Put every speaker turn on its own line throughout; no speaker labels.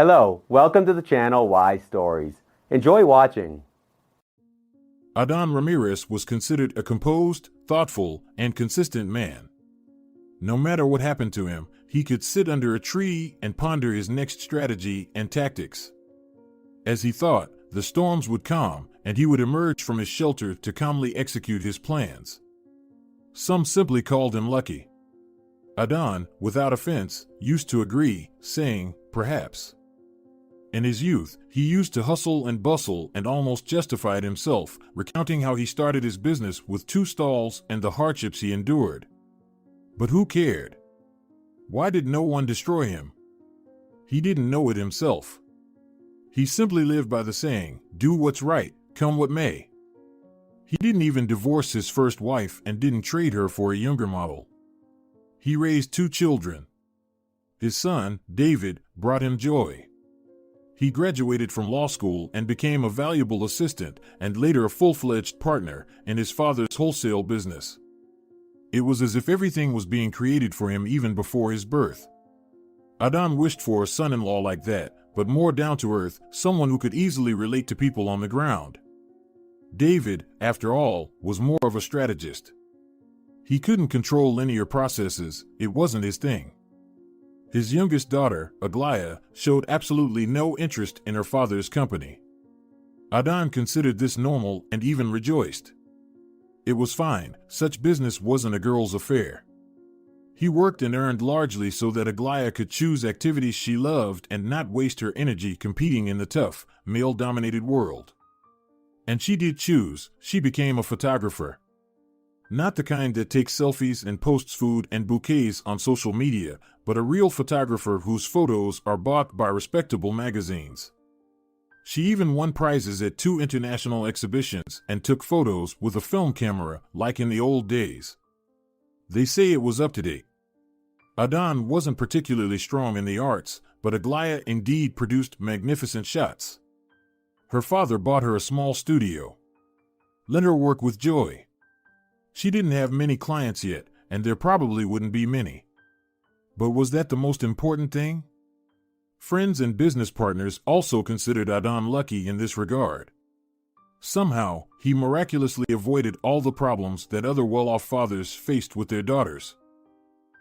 Hello, welcome to the channel Why Stories. Enjoy watching.
Adán Ramirez was considered a composed, thoughtful, and consistent man. No matter what happened to him, he could sit under a tree and ponder his next strategy and tactics. As he thought, the storms would calm, and he would emerge from his shelter to calmly execute his plans. Some simply called him lucky. Adán, without offense, used to agree, saying, "Perhaps." In his youth, he used to hustle and bustle and almost justified himself, recounting how he started his business with 2 stalls and the hardships he endured. But who cared? Why did no one destroy him? He didn't know it himself. He simply lived by the saying, "Do what's right, come what may." He didn't even divorce his first wife and didn't trade her for a younger model. He raised 2 children. His son, David, brought him joy. He graduated from law school and became a valuable assistant and later a full-fledged partner in his father's wholesale business. It was as if everything was being created for him even before his birth. Adán wished for a son-in-law like that, but more down-to-earth, someone who could easily relate to people on the ground. David, after all, was more of a strategist. He couldn't control linear processes, it wasn't his thing. His youngest daughter, Aglaya, showed absolutely no interest in her father's company. Adán considered this normal and even rejoiced. It was fine, such business wasn't a girl's affair. He worked and earned largely so that Aglaya could choose activities she loved and not waste her energy competing in the tough, male-dominated world. And she did choose, she became a photographer. Not the kind that takes selfies and posts food and bouquets on social media, but a real photographer whose photos are bought by respectable magazines. She even won prizes at 2 international exhibitions and took photos with a film camera like in the old days. They say it was up to date. Adán wasn't particularly strong in the arts, but Aglaya indeed produced magnificent shots. Her father bought her a small studio. Let her work with joy. She didn't have many clients yet, and there probably wouldn't be many. But was that the most important thing? Friends and business partners also considered Adán lucky in this regard. Somehow, he miraculously avoided all the problems that other well-off fathers faced with their daughters.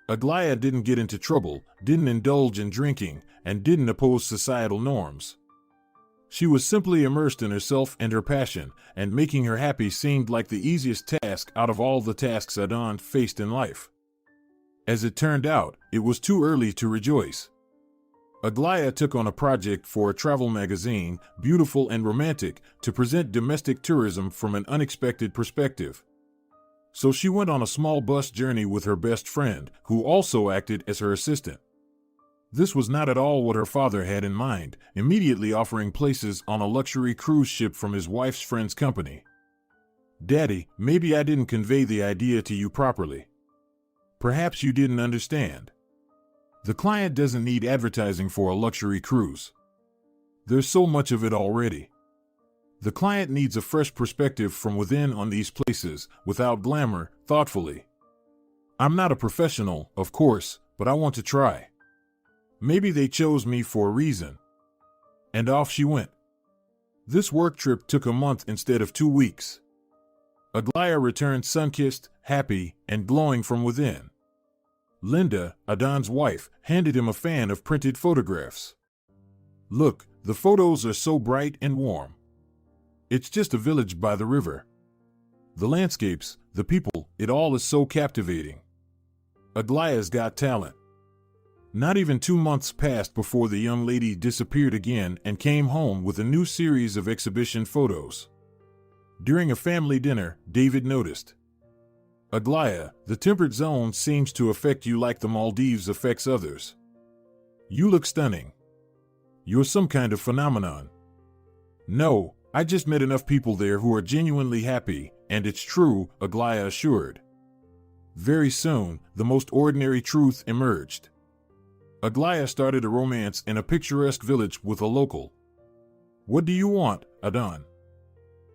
Aglaya didn't get into trouble, didn't indulge in drinking, and didn't oppose societal norms. She was simply immersed in herself and her passion, and making her happy seemed like the easiest task out of all the tasks Adán faced in life. As it turned out, it was too early to rejoice. Aglaya took on a project for a travel magazine, beautiful and romantic, to present domestic tourism from an unexpected perspective. So she went on a small bus journey with her best friend, who also acted as her assistant. This was not at all what her father had in mind, immediately offering places on a luxury cruise ship from his wife's friend's company. "Daddy, maybe I didn't convey the idea to you properly. Perhaps you didn't understand. The client doesn't need advertising for a luxury cruise. There's so much of it already. The client needs a fresh perspective from within on these places, without glamour, thoughtfully. I'm not a professional, of course, but I want to try. Maybe they chose me for a reason." And off she went. This work trip took a month instead of 2 weeks. Aglaya returned sun-kissed, happy, and glowing from within. Linda, Adán's wife, handed him a fan of printed photographs. "Look, the photos are so bright and warm. It's just a village by the river. The landscapes, the people, it all is so captivating. Aglaya's got talent." Not even 2 months passed before the young lady disappeared again and came home with a new series of exhibition photos. During a family dinner, David noticed, "Aglaya, the temperate zone seems to affect you like the Maldives affects others. You look stunning. You're some kind of phenomenon." "No, I just met enough people there who are genuinely happy, and it's true," Aglaya assured. Very soon, the most ordinary truth emerged. Aglaya started a romance in a picturesque village with a local. "What do you want, Adán?"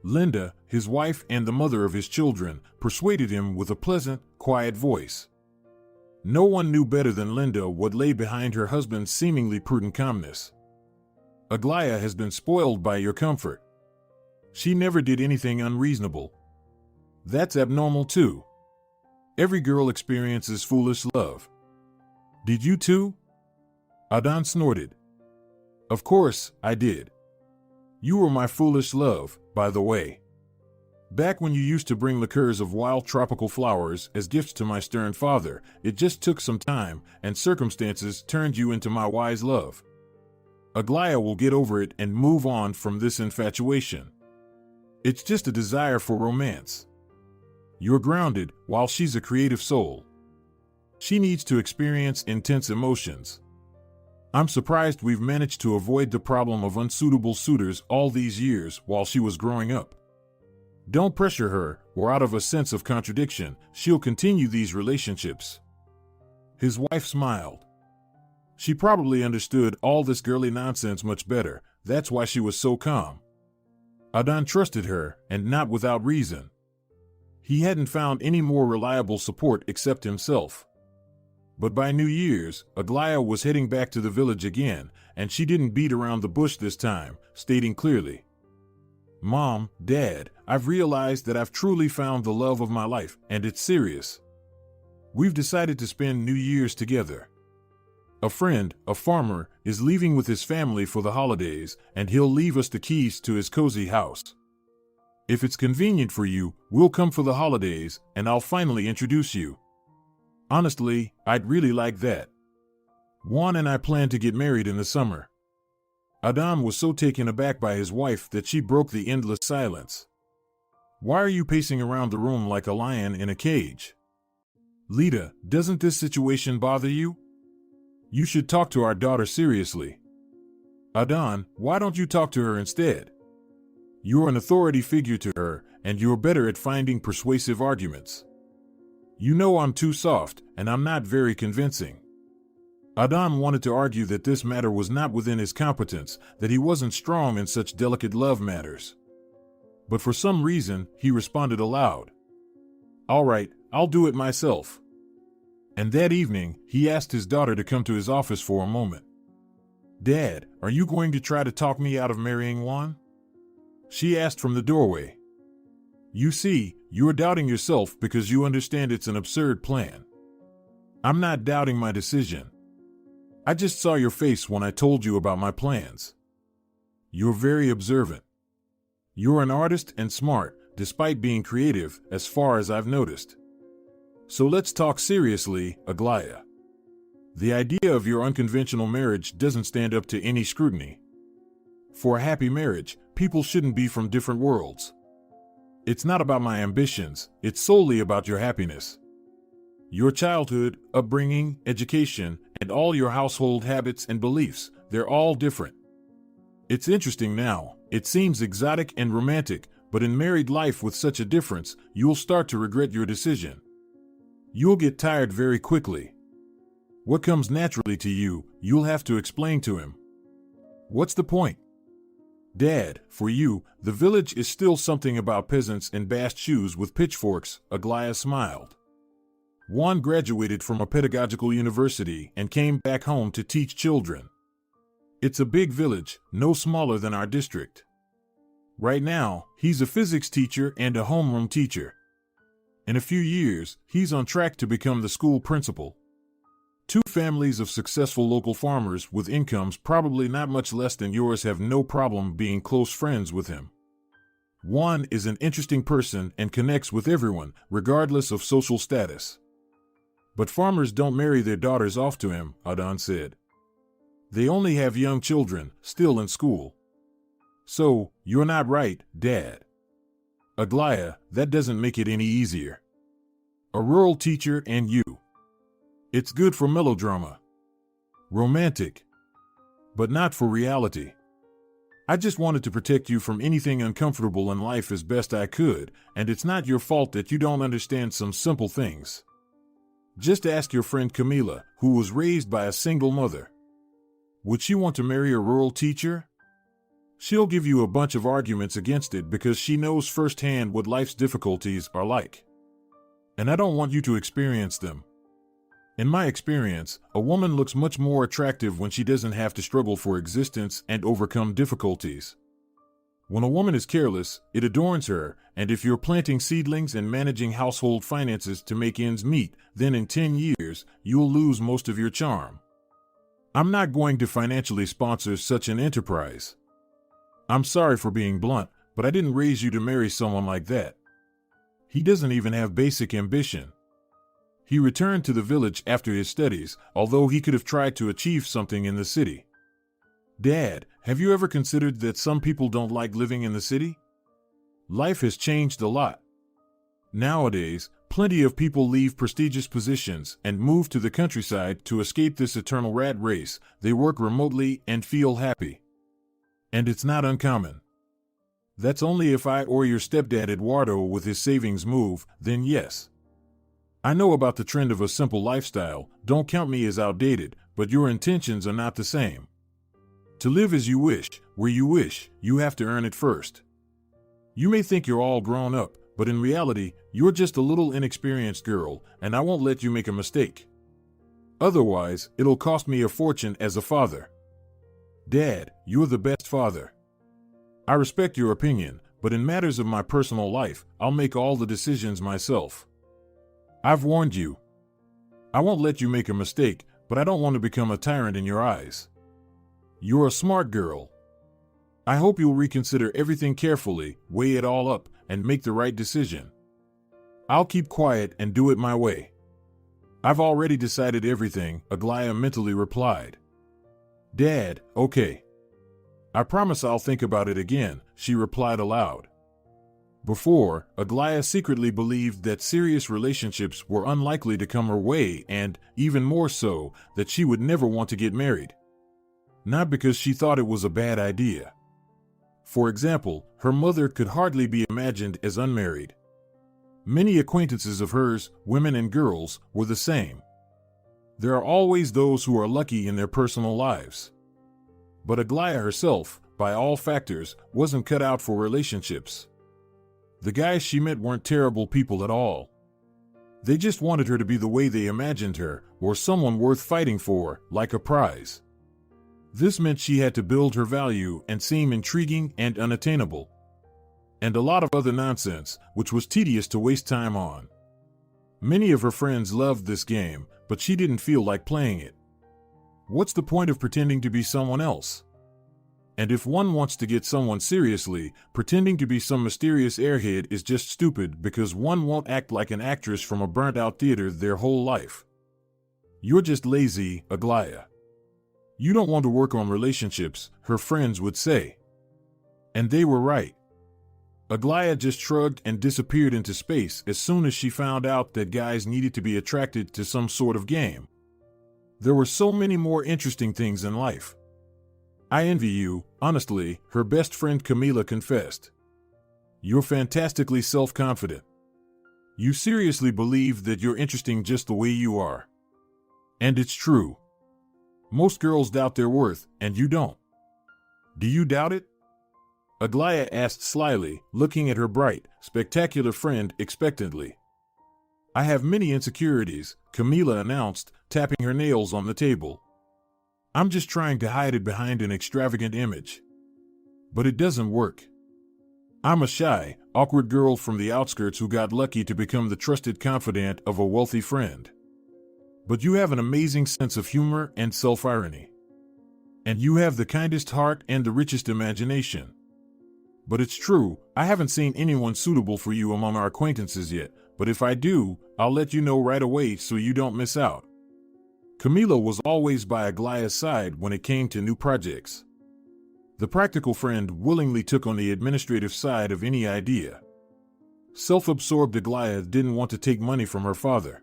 Linda, his wife and the mother of his children, persuaded him with a pleasant, quiet voice. No one knew better than Linda what lay behind her husband's seemingly prudent calmness. Aglaia has been spoiled by your comfort. She never did anything unreasonable. That's abnormal too. Every girl experiences foolish love. Did you too? Adan snorted. Of course, I did. You were my foolish love, by the way. Back when you used to bring liqueurs of wild tropical flowers as gifts to my stern father, it just took some time, and circumstances turned you into my wise love. Aglaia will get over it and move on from this infatuation. It's just a desire for romance. You're grounded, while she's a creative soul. She needs to experience intense emotions. I'm surprised we've managed to avoid the problem of unsuitable suitors all these years while she was growing up. Don't pressure her, or out of a sense of contradiction, she'll continue these relationships. His wife smiled. She probably understood all this girly nonsense much better, that's why she was so calm. Adan trusted her, and not without reason. He hadn't found any more reliable support except himself. But by New Year's, Aglaia was heading back to the village again, and she didn't beat around the bush this time, stating clearly, Mom, Dad, I've realized that I've truly found the love of my life, and it's serious. We've decided to spend New Year's together. A friend, a farmer, is leaving with his family for the holidays, and he'll leave us the keys to his cozy house. If it's convenient for you, we'll come for the holidays, and I'll finally introduce you. Honestly, I'd really like that. Juan and I plan to get married in the summer. Adan was so taken aback by his wife that she broke the endless silence. Why are you pacing around the room like a lion in a cage? Lita, doesn't this situation bother you? You should talk to our daughter seriously. Adan, why don't you talk to her instead? You're an authority figure to her, and you're better at finding persuasive arguments. You know I'm too soft, and I'm not very convincing. Adan wanted to argue that this matter was not within his competence, that he wasn't strong in such delicate love matters. But for some reason, he responded aloud. All right, I'll do it myself. And that evening, he asked his daughter to come to his office for a moment. Dad, are you going to try to talk me out of marrying Juan? She asked from the doorway. You see, you're doubting yourself because you understand it's an absurd plan. I'm not doubting my decision. I just saw your face when I told you about my plans. You're very observant. You're an artist and smart, despite being creative, as far as I've noticed. So let's talk seriously, Aglaia. The idea of your unconventional marriage doesn't stand up to any scrutiny. For a happy marriage, people shouldn't be from different worlds. It's not about my ambitions, it's solely about your happiness. Your childhood, upbringing, education, and all your household habits and beliefs, they're all different. It's interesting now, it seems exotic and romantic, but in married life with such a difference, you'll start to regret your decision. You'll get tired very quickly. What comes naturally to you, you'll have to explain to him. What's the point? Dad, for you, the village is still something about peasants in bast shoes with pitchforks, Aglaia smiled. Juan graduated from a pedagogical university and came back home to teach children. It's a big village, no smaller than our district. Right now, he's a physics teacher and a homeroom teacher. In a few years, he's on track to become the school principal. Two families of successful local farmers with incomes probably not much less than yours have no problem being close friends with him. Juan is an interesting person and connects with everyone, regardless of social status. But farmers don't marry their daughters off to him, Adan said. They only have young children, still in school. So, you're not right, Dad. Aglaia, that doesn't make it any easier. A rural teacher and you. It's good for melodrama. Romantic. But not for reality. I just wanted to protect you from anything uncomfortable in life as best I could, and it's not your fault that you don't understand some simple things. Just ask your friend Camila, who was raised by a single mother. Would she want to marry a rural teacher? She'll give you a bunch of arguments against it because she knows firsthand what life's difficulties are like. And I don't want you to experience them. In my experience, a woman looks much more attractive when she doesn't have to struggle for existence and overcome difficulties. When a woman is careless, it adorns her, and if you're planting seedlings and managing household finances to make ends meet, then in 10 years, you'll lose most of your charm. I'm not going to financially sponsor such an enterprise. I'm sorry for being blunt, but I didn't raise you to marry someone like that. He doesn't even have basic ambition. He returned to the village after his studies, although he could have tried to achieve something in the city. Dad, have you ever considered that some people don't like living in the city? Life has changed a lot. Nowadays, plenty of people leave prestigious positions and move to the countryside to escape this eternal rat race. They work remotely and feel happy. And it's not uncommon. That's only if I or your stepdad Eduardo with his savings move, then yes. I know about the trend of a simple lifestyle, don't count me as outdated, but your intentions are not the same. To live as you wish, where you wish, you have to earn it first. You may think you're all grown up, but in reality, you're just a little inexperienced girl, and I won't let you make a mistake. Otherwise, it'll cost me a fortune as a father. Dad, you're the best father. I respect your opinion, but in matters of my personal life, I'll make all the decisions myself. I've warned you. I won't let you make a mistake, but I don't want to become a tyrant in your eyes. You're a smart girl. I hope you'll reconsider everything carefully, weigh it all up, and make the right decision. I'll keep quiet and do it my way. I've already decided everything, Aglaia mentally replied. Dad, okay. I promise I'll think about it again, she replied aloud. Before, Aglaia secretly believed that serious relationships were unlikely to come her way and, even more so, that she would never want to get married. Not because she thought it was a bad idea. For example, her mother could hardly be imagined as unmarried. Many acquaintances of hers, women and girls, were the same. There are always those who are lucky in their personal lives. But Aglaia herself, by all factors, wasn't cut out for relationships. The guys she met weren't terrible people at all. They just wanted her to be the way they imagined her, or someone worth fighting for, like a prize. This meant she had to build her value and seem intriguing and unattainable. And a lot of other nonsense, which was tedious to waste time on. Many of her friends loved this game, but she didn't feel like playing it. What's the point of pretending to be someone else? And if one wants to get someone seriously, pretending to be some mysterious airhead is just stupid because one won't act like an actress from a burnt-out theater their whole life. You're just lazy, Aglaia. You don't want to work on relationships, her friends would say. And they were right. Aglaia just shrugged and disappeared into space as soon as she found out that guys needed to be attracted to some sort of game. There were so many more interesting things in life. I envy you, honestly, her best friend Camila confessed. You're fantastically self-confident. You seriously believe that you're interesting just the way you are. And it's true. Most girls doubt their worth, and you don't. Do you doubt it? Aglaia asked slyly, looking at her bright, spectacular friend expectantly. I have many insecurities, Camila announced, tapping her nails on the table. I'm just trying to hide it behind an extravagant image. But it doesn't work. I'm a shy, awkward girl from the outskirts who got lucky to become the trusted confidant of a wealthy friend. But you have an amazing sense of humor and self-irony. And you have the kindest heart and the richest imagination. But it's true, I haven't seen anyone suitable for you among our acquaintances yet, but if I do, I'll let you know right away so you don't miss out. Camila was always by Aglaia's side when it came to new projects. The practical friend willingly took on the administrative side of any idea. Self-absorbed Aglaia didn't want to take money from her father.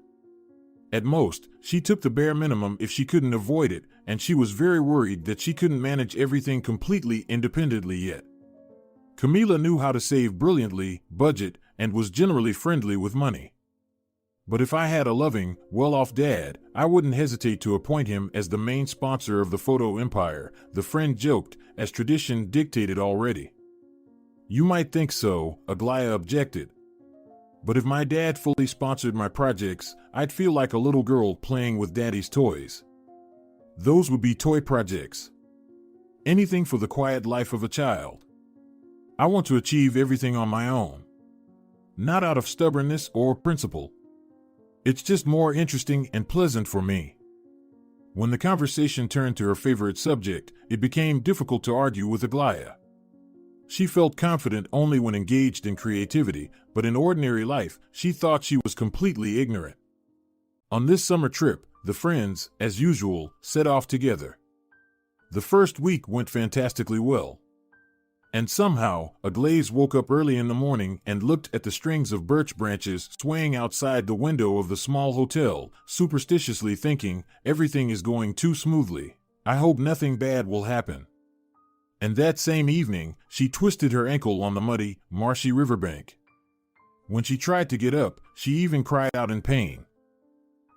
At most, she took the bare minimum if she couldn't avoid it, and she was very worried that she couldn't manage everything completely independently yet. Camila knew how to save brilliantly, budget, and was generally friendly with money. But if I had a loving, well-off dad, I wouldn't hesitate to appoint him as the main sponsor of the photo empire, the friend joked, as tradition dictated already. You might think so, Aglaia objected. But if my dad fully sponsored my projects, I'd feel like a little girl playing with daddy's toys. Those would be toy projects. Anything for the quiet life of a child. I want to achieve everything on my own. Not out of stubbornness or principle. It's just more interesting and pleasant for me. When the conversation turned to her favorite subject, it became difficult to argue with Aglaia. She felt confident only when engaged in creativity, but in ordinary life, she thought she was completely ignorant. On this summer trip, the friends, as usual, set off together. The first week went fantastically well. And somehow, Aglaia woke up early in the morning and looked at the strings of birch branches swaying outside the window of the small hotel, superstitiously thinking, everything is going too smoothly. I hope nothing bad will happen. And that same evening, she twisted her ankle on the muddy, marshy riverbank. When she tried to get up, she even cried out in pain.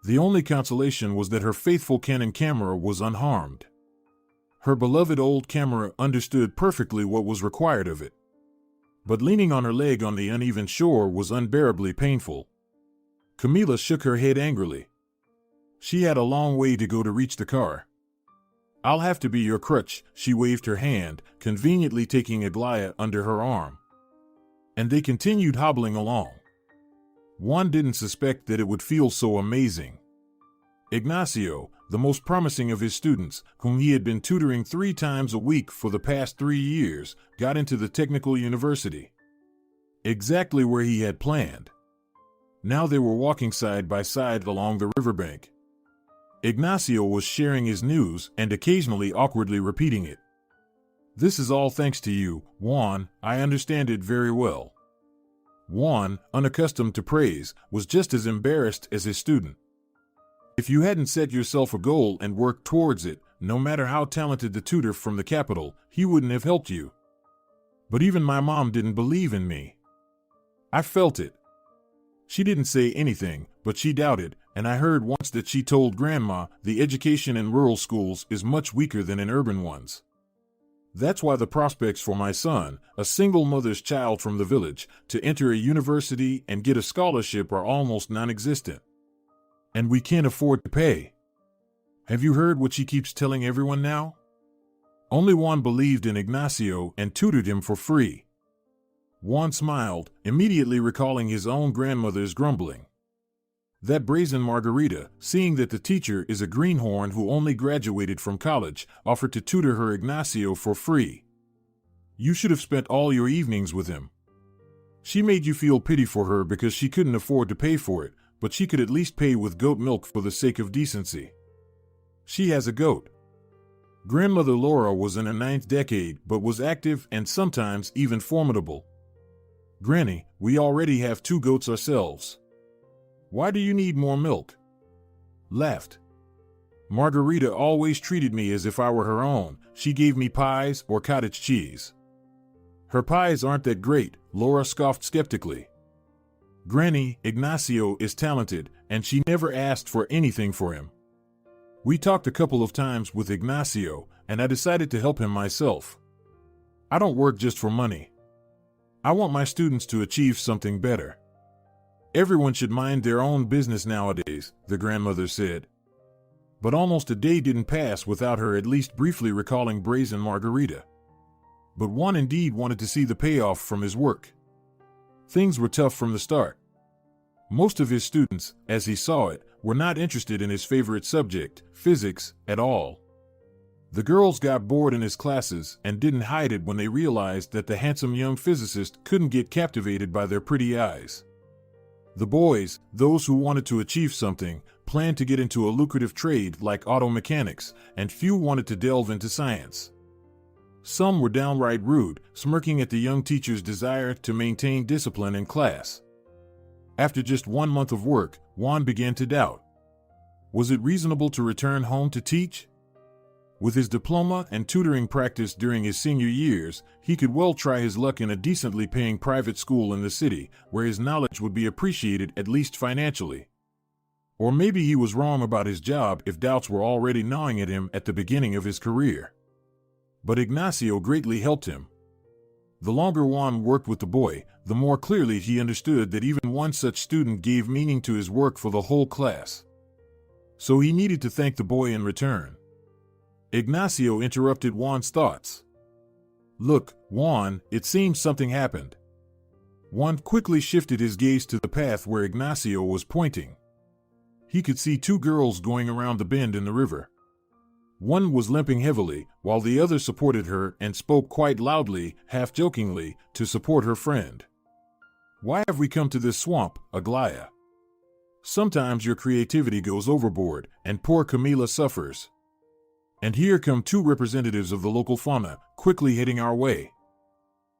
The only consolation was that her faithful Canon camera was unharmed. Her beloved old camera understood perfectly what was required of it. But leaning on her leg on the uneven shore was unbearably painful. Camila shook her head angrily. She had a long way to go to reach the car. I'll have to be your crutch, she waved her hand, conveniently taking Aglaia under her arm. And they continued hobbling along. Juan didn't suspect that it would feel so amazing. Ignacio, the most promising of his students, whom he had been tutoring 3 times a week for the past 3 years, got into the technical university. Exactly where he had planned. Now they were walking side by side along the riverbank. Ignacio was sharing his news and occasionally awkwardly repeating it. This is all thanks to you, Juan, I understand it very well. Juan, unaccustomed to praise, was just as embarrassed as his student. If you hadn't set yourself a goal and worked towards it, no matter how talented the tutor from the capital, he wouldn't have helped you. But even my mom didn't believe in me. I felt it. She didn't say anything, but she doubted, and I heard once that she told Grandma the education in rural schools is much weaker than in urban ones. That's why the prospects for my son, a single mother's child from the village, to enter a university and get a scholarship are almost non-existent. And we can't afford to pay. Have you heard what she keeps telling everyone now? Only Juan believed in Ignacio and tutored him for free. Juan smiled, immediately recalling his own grandmother's grumbling. That brazen Margarita, seeing that the teacher is a greenhorn who only graduated from college, offered to tutor her Ignacio for free. You should have spent all your evenings with him. She made you feel pity for her because she couldn't afford to pay for it, but she could at least pay with goat milk for the sake of decency. She has a goat. Grandmother Laura was in her 9th decade but was active and sometimes even formidable. Granny, we already have 2 goats ourselves. Why do you need more milk? Laughed. Margarita always treated me as if I were her own. She gave me pies or cottage cheese. Her pies aren't that great, Laura scoffed skeptically. Granny, Ignacio is talented, and she never asked for anything for him. We talked a couple of times with Ignacio, and I decided to help him myself. I don't work just for money. I want my students to achieve something better. Everyone should mind their own business nowadays, the grandmother said. But almost a day didn't pass without her at least briefly recalling brazen Margarita. But Juan indeed wanted to see the payoff from his work. Things were tough from the start. Most of his students, as he saw it, were not interested in his favorite subject, physics, at all. The girls got bored in his classes and didn't hide it when they realized that the handsome young physicist couldn't get captivated by their pretty eyes. The boys, those who wanted to achieve something, planned to get into a lucrative trade like auto mechanics, and few wanted to delve into science. Some were downright rude, smirking at the young teacher's desire to maintain discipline in class. After just 1 month of work, Juan began to doubt. Was it reasonable to return home to teach? With his diploma and tutoring practice during his senior years, he could well try his luck in a decently paying private school in the city, where his knowledge would be appreciated at least financially. Or maybe he was wrong about his job if doubts were already gnawing at him at the beginning of his career. But Ignacio greatly helped him. The longer Juan worked with the boy, the more clearly he understood that even one such student gave meaning to his work for the whole class. So he needed to thank the boy in return. Ignacio interrupted Juan's thoughts. "Look, Juan, it seems something happened." Juan quickly shifted his gaze to the path where Ignacio was pointing. He could see two girls going around the bend in the river. One was limping heavily, while the other supported her and spoke quite loudly, half-jokingly, to support her friend. "Why have we come to this swamp, Aglaya? Sometimes your creativity goes overboard, and poor Camila suffers. And here come two representatives of the local fauna, quickly heading our way."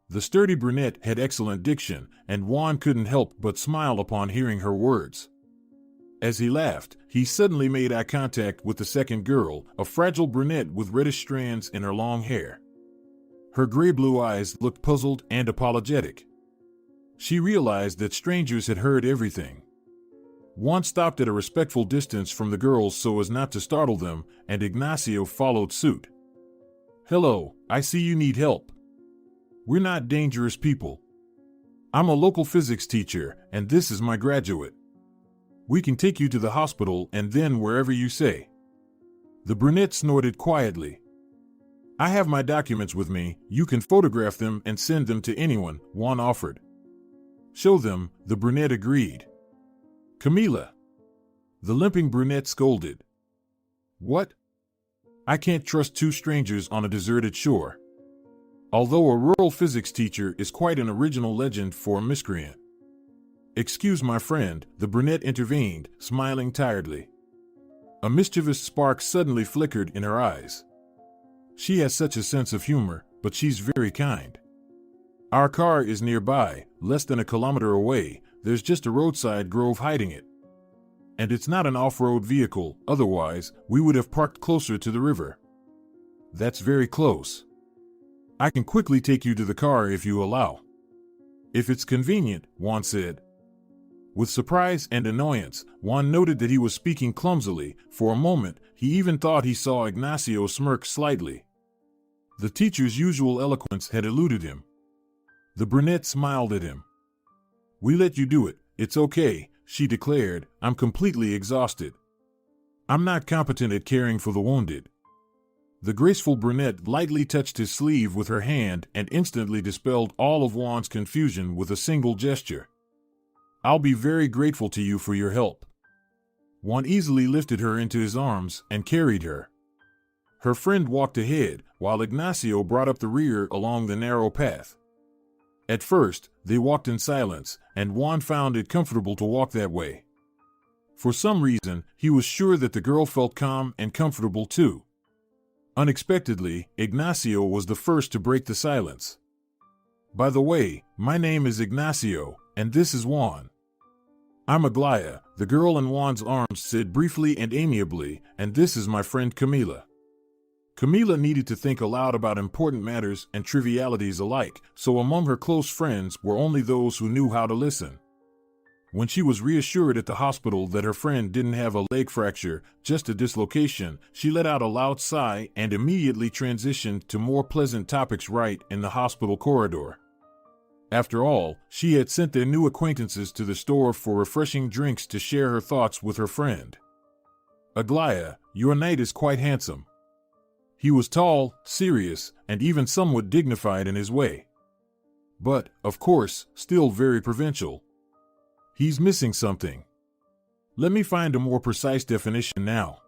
The sturdy brunette had excellent diction, and Juan couldn't help but smile upon hearing her words. As he laughed, he suddenly made eye contact with the second girl, a fragile brunette with reddish strands in her long hair. Her gray-blue eyes looked puzzled and apologetic. She realized that strangers had heard everything. Juan stopped at a respectful distance from the girls so as not to startle them, and Ignacio followed suit. "Hello, I see you need help. We're not dangerous people. I'm a local physics teacher, and this is my graduate. We can take you to the hospital and then wherever you say." The brunette snorted quietly. "I have my documents with me. You can photograph them and send them to anyone," Juan offered. "Show them," the brunette agreed. "Camila." The limping brunette scolded. "What? I can't trust two strangers on a deserted shore." Although a rural physics teacher is quite an original legend for a miscreant. "Excuse my friend," the brunette intervened, smiling tiredly. A mischievous spark suddenly flickered in her eyes. "She has such a sense of humor, but she's very kind. Our car is nearby, less than a kilometer away. There's just a roadside grove hiding it. And it's not an off-road vehicle, otherwise we would have parked closer to the river." "That's very close. I can quickly take you to the car if you allow." "If it's convenient," Juan said. With surprise and annoyance, Juan noted that he was speaking clumsily. For a moment, he even thought he saw Ignacio smirk slightly. The teacher's usual eloquence had eluded him. The brunette smiled at him. "We let you do it. It's okay," she declared. "I'm completely exhausted. I'm not competent at caring for the wounded." The graceful brunette lightly touched his sleeve with her hand and instantly dispelled all of Juan's confusion with a single gesture. "I'll be very grateful to you for your help." Juan easily lifted her into his arms and carried her. Her friend walked ahead, while Ignacio brought up the rear along the narrow path. At first, they walked in silence, and Juan found it comfortable to walk that way. For some reason, he was sure that the girl felt calm and comfortable too. Unexpectedly, Ignacio was the first to break the silence. "By the way, my name is Ignacio, and this is Juan." "I'm Aglaya," the girl in Juan's arms said briefly and amiably, "and this is my friend Camila." Camila needed to think aloud about important matters and trivialities alike, so among her close friends were only those who knew how to listen. When she was reassured at the hospital that her friend didn't have a leg fracture, just a dislocation, she let out a loud sigh and immediately transitioned to more pleasant topics right in the hospital corridor. After all, she had sent their new acquaintances to the store for refreshing drinks to share her thoughts with her friend. "Aglaya, your knight is quite handsome." He was tall, serious, and even somewhat dignified in his way. But, of course, still very provincial. "He's missing something. Let me find a more precise definition now."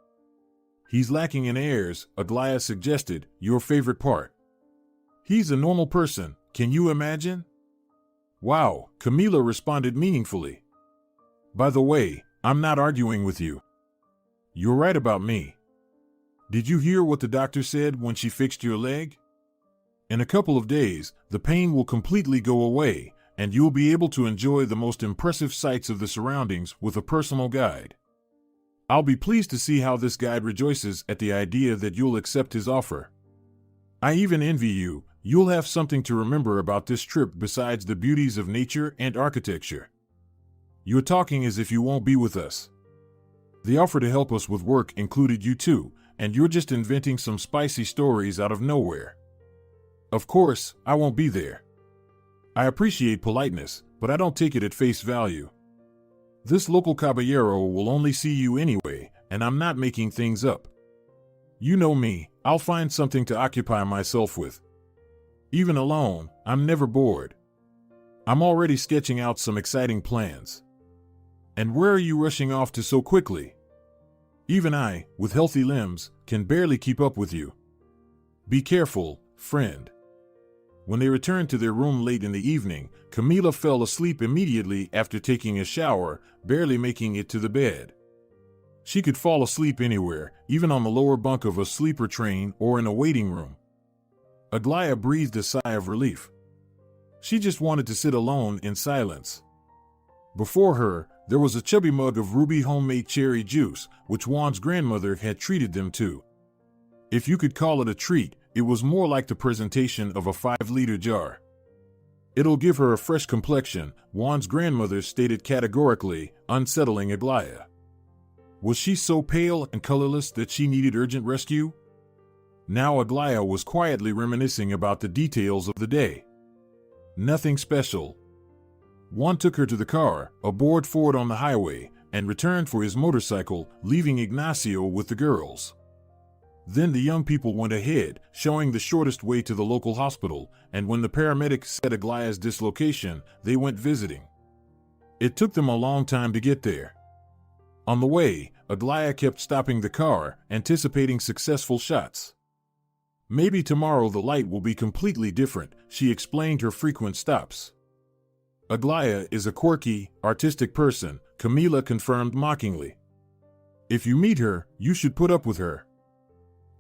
"He's lacking in airs," Aglaya suggested. "Your favorite part." "He's a normal person, can you imagine?" "Wow," Camila responded meaningfully. "By the way, I'm not arguing with you. You're right about me. Did you hear what the doctor said when she fixed your leg? In a couple of days, the pain will completely go away, and you'll be able to enjoy the most impressive sights of the surroundings with a personal guide. I'll be pleased to see how this guide rejoices at the idea that you'll accept his offer. I even envy you. You'll have something to remember about this trip besides the beauties of nature and architecture. You're talking as if you won't be with us. The offer to help us with work included you too, and you're just inventing some spicy stories out of nowhere. Of course, I won't be there. I appreciate politeness, but I don't take it at face value." This local caballero will only see you anyway, and I'm not making things up. You know me, I'll find something to occupy myself with. Even alone, I'm never bored. I'm already sketching out some exciting plans. And where are you rushing off to so quickly? Even I, with healthy limbs, can barely keep up with you. Be careful, friend. When they returned to their room late in the evening, Camila fell asleep immediately after taking a shower, barely making it to the bed. She could fall asleep anywhere, even on the lower bunk of a sleeper train or in a waiting room. Aglaya breathed a sigh of relief. She just wanted to sit alone in silence. Before her, there was a chubby mug of ruby homemade cherry juice, which Juan's grandmother had treated them to. If you could call it a treat, it was more like the presentation of a 5-liter jar. It'll give her a fresh complexion, Juan's grandmother stated categorically, unsettling Aglaya. Was she so pale and colorless that she needed urgent rescue? Now Aglaya was quietly reminiscing about the details of the day. Nothing special. Juan took her to the car, aboard Ford on the highway, and returned for his motorcycle, leaving Ignacio with the girls. Then the young people went ahead, showing the shortest way to the local hospital, and when the paramedics said Aglaya's dislocation, they went visiting. It took them a long time to get there. On the way, Aglaya kept stopping the car, anticipating successful shots. Maybe tomorrow the light will be completely different, she explained her frequent stops. Aglaya is a quirky, artistic person, Camila confirmed mockingly. If you meet her, you should put up with her.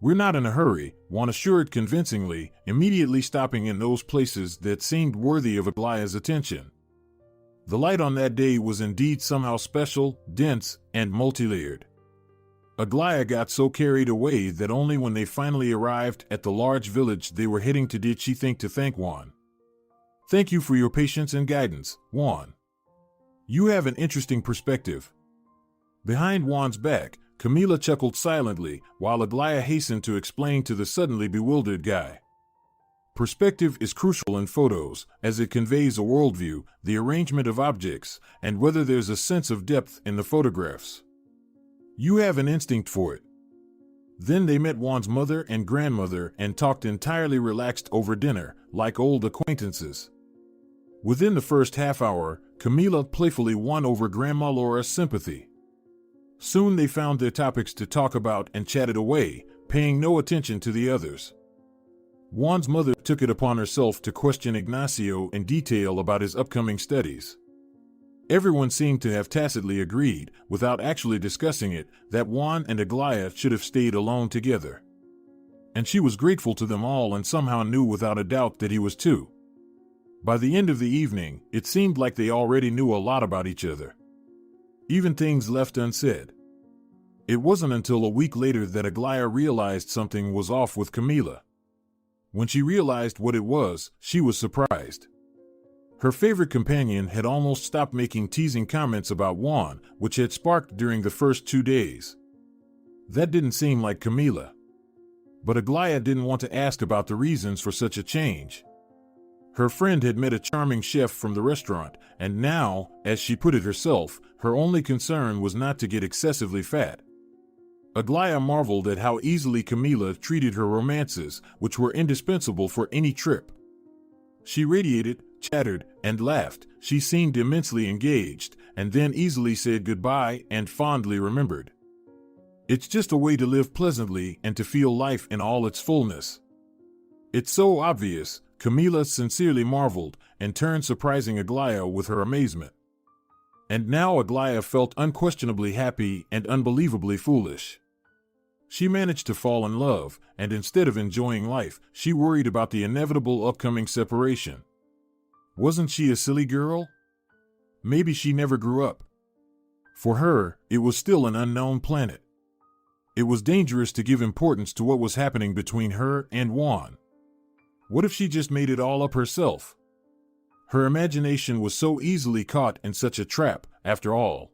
We're not in a hurry, Juan assured convincingly, immediately stopping in those places that seemed worthy of Aglaya's attention. The light on that day was indeed somehow special, dense, and multi-layered. Aglaya got so carried away that only when they finally arrived at the large village they were heading to did she think to thank Juan. Thank you for your patience and guidance, Juan. You have an interesting perspective. Behind Juan's back, Camila chuckled silently, while Aglaya hastened to explain to the suddenly bewildered guy. Perspective is crucial in photos, as it conveys a worldview, the arrangement of objects, and whether there's a sense of depth in the photographs. You have an instinct for it. Then they met Juan's mother and grandmother and talked entirely relaxed over dinner, like old acquaintances. Within the first half hour, Camila playfully won over Grandma Laura's sympathy. Soon they found their topics to talk about and chatted away, paying no attention to the others. Juan's mother took it upon herself to question Ignacio in detail about his upcoming studies. Everyone seemed to have tacitly agreed, without actually discussing it, that Juan and Aglaya should have stayed alone together. And she was grateful to them all and somehow knew without a doubt that he was too. By the end of the evening, it seemed like they already knew a lot about each other. Even things left unsaid. It wasn't until a week later that Aglaya realized something was off with Camila. When she realized what it was, she was surprised. Her favorite companion had almost stopped making teasing comments about Juan, which had sparked during the first 2 days. That didn't seem like Camila. But Aglaya didn't want to ask about the reasons for such a change. Her friend had met a charming chef from the restaurant, and now, as she put it herself, her only concern was not to get excessively fat. Aglaya marveled at how easily Camila treated her romances, which were indispensable for any trip. She radiated, chattered, and laughed. She seemed immensely engaged, and then easily said goodbye and fondly remembered. It's just a way to live pleasantly and to feel life in all its fullness. It's so obvious, Camila sincerely marveled, and turned surprising Aglaya with her amazement. And now Aglaya felt unquestionably happy and unbelievably foolish. She managed to fall in love, and instead of enjoying life, she worried about the inevitable upcoming separation. Wasn't she a silly girl? Maybe she never grew up. For her, it was still an unknown planet. It was dangerous to give importance to what was happening between her and Juan. What if she just made it all up herself? Her imagination was so easily caught in such a trap, after all.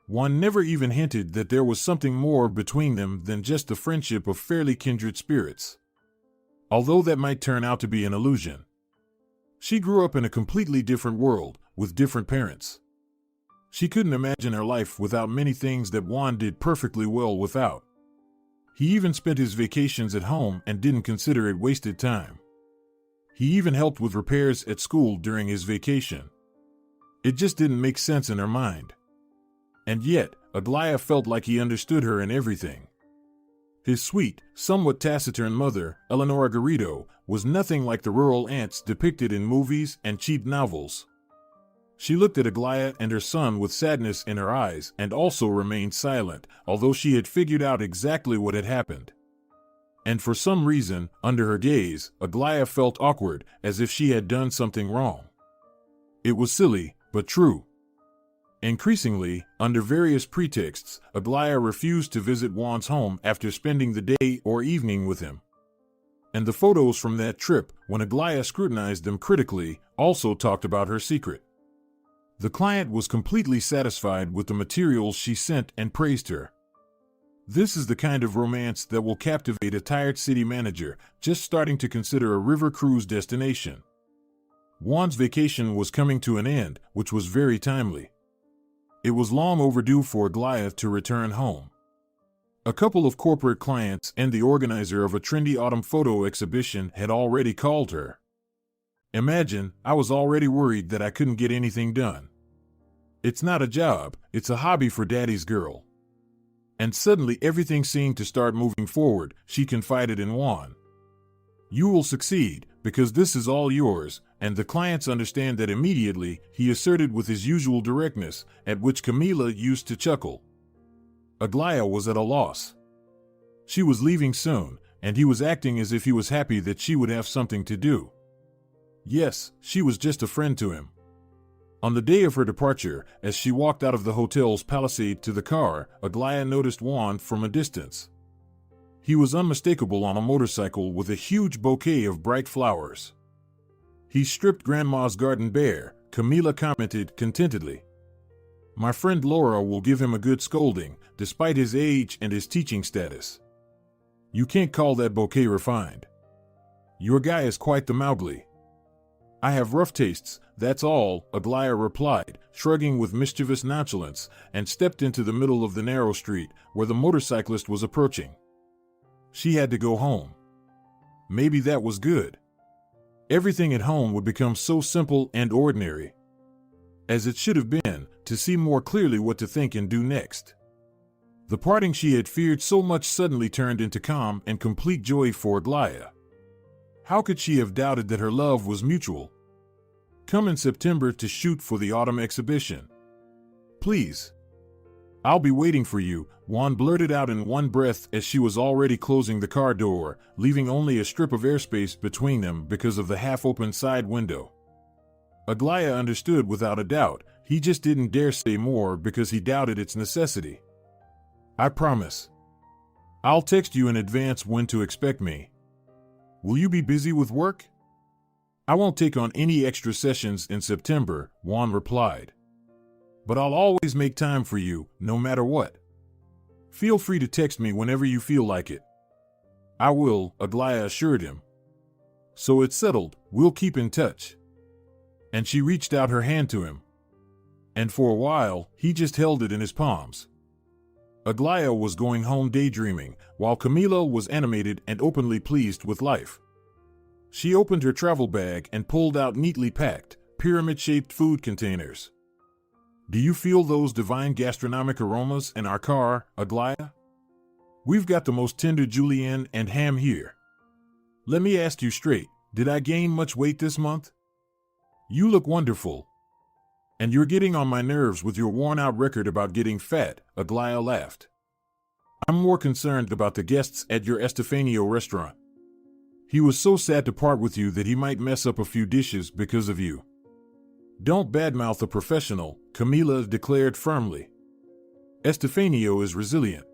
Juan never even hinted that there was something more between them than just the friendship of fairly kindred spirits. Although that might turn out to be an illusion. She grew up in a completely different world, with different parents. She couldn't imagine her life without many things that Juan did perfectly well without. He even spent his vacations at home and didn't consider it wasted time. He even helped with repairs at school during his vacation. It just didn't make sense in her mind. And yet, Aglaya felt like he understood her in everything. His sweet, somewhat taciturn mother, Eleonora Garrido, was nothing like the rural aunts depicted in movies and cheap novels. She looked at Aglaya and her son with sadness in her eyes and also remained silent, although she had figured out exactly what had happened. And for some reason, under her gaze, Aglaya felt awkward, as if she had done something wrong. It was silly, but true. Increasingly, under various pretexts, Aglaya refused to visit Juan's home after spending the day or evening with him. And the photos from that trip, when Aglaya scrutinized them critically, also talked about her secret. The client was completely satisfied with the materials she sent and praised her. This is the kind of romance that will captivate a tired city manager just starting to consider a river cruise destination. Juan's vacation was coming to an end, which was very timely. It was long overdue for Aglaya to return home. A couple of corporate clients and the organizer of a trendy autumn photo exhibition had already called her. Imagine, I was already worried that I couldn't get anything done. It's not a job, it's a hobby for daddy's girl. And suddenly everything seemed to start moving forward, she confided in Juan. You will succeed, because this is all yours, and the clients understand that immediately, he asserted with his usual directness, at which Camila used to chuckle. Aglaya was at a loss. She was leaving soon, and he was acting as if he was happy that she would have something to do. Yes, she was just a friend to him. On the day of her departure, as she walked out of the hotel's palisade to the car, Aglaya noticed Juan from a distance. He was unmistakable on a motorcycle with a huge bouquet of bright flowers. He stripped Grandma's garden bare, Camila commented contentedly. My friend Laura will give him a good scolding, despite his age and his teaching status. You can't call that bouquet refined. Your guy is quite the Mowgli. I have rough tastes, that's all, Aglaya replied, shrugging with mischievous nonchalance, and stepped into the middle of the narrow street, where the motorcyclist was approaching. She had to go home. Maybe that was good. Everything at home would become so simple and ordinary. As it should have been, to see more clearly what to think and do next. The parting she had feared so much suddenly turned into calm and complete joy for Aglaya. How could she have doubted that her love was mutual? Come in September to shoot for the autumn exhibition. Please. I'll be waiting for you, Juan blurted out in one breath as she was already closing the car door, leaving only a strip of airspace between them because of the half-open side window. Aglaya understood without a doubt, he just didn't dare say more because he doubted its necessity. I promise. I'll text you in advance when to expect me. Will you be busy with work? I won't take on any extra sessions in September, Juan replied. But I'll always make time for you, no matter what. Feel free to text me whenever you feel like it. I will, Aglaya assured him. So it's settled, we'll keep in touch. And she reached out her hand to him. And for a while, he just held it in his palms. Aglaya was going home daydreaming, while Camila was animated and openly pleased with life. She opened her travel bag and pulled out neatly packed, pyramid-shaped food containers. Do you feel those divine gastronomic aromas in our car, Aglaya? We've got the most tender julienne and ham here. Let me ask you straight, did I gain much weight this month? You look wonderful. And you're getting on my nerves with your worn-out record about getting fat, Aglaya laughed. I'm more concerned about the guests at your Estefanio restaurant. He was so sad to part with you that he might mess up a few dishes because of you. Don't badmouth a professional, Camila declared firmly. Estefanio is resilient.